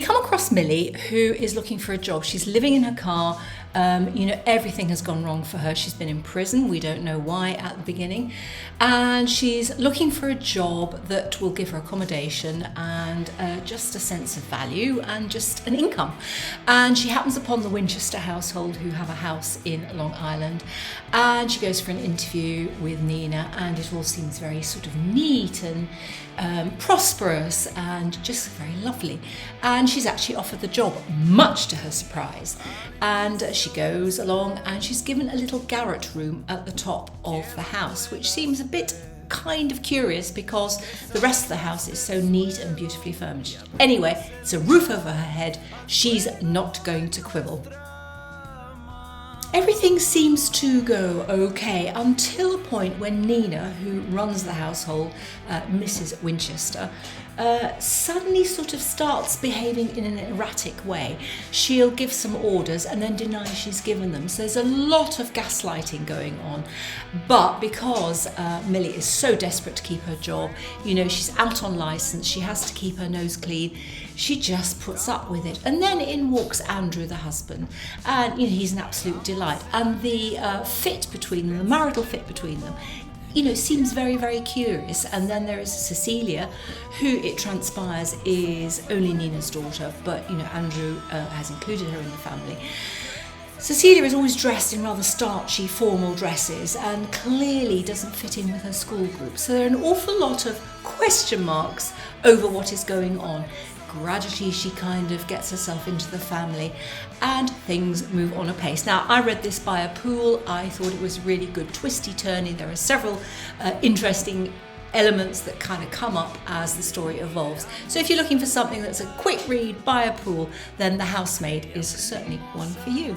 come across Millie, who is looking for a job. She's living in her car. Everything has gone wrong for her. She's been in prison. We don't know why at the beginning. And she's looking for a job that will give her accommodation and just a sense of value and just an income. And she happens upon the Winchester household, who have a house in Long Island. And she goes for an interview with Nina, and it all seems very sort of neat and prosperous and just very lovely. And she's actually offered the job, much to her surprise. And she goes along and she's given a little garret room at the top of the house, which seems a bit kind of curious because the rest of the house is so neat and beautifully furnished. Anyway, it's a roof over her head. She's not going to quibble. Everything seems to go okay until a point when Nina, who runs the household, Mrs. Winchester, suddenly sort of starts behaving in an erratic way. She'll give some orders and then deny she's given them. So there's a lot of gaslighting going on. But because Millie is so desperate to keep her job, she's out on license, she has to keep her nose clean, she just puts up with it. And then in walks Andrew, the husband, and he's an absolute delight. And the fit between them, the marital fit between them, seems very, very curious. And then there is Cecilia, who it transpires is only Nina's daughter, but Andrew has included her in the family. Cecilia is always dressed in rather starchy, formal dresses and clearly doesn't fit in with her school group. So there are an awful lot of question marks over what is going on. Gradually, she kind of gets herself into the family and things move on apace. Now, I read this by a pool. I thought it was really good, twisty-turny. There are several interesting elements that kind of come up as the story evolves. So if you're looking for something that's a quick read by a pool, then The Housemaid is certainly one for you.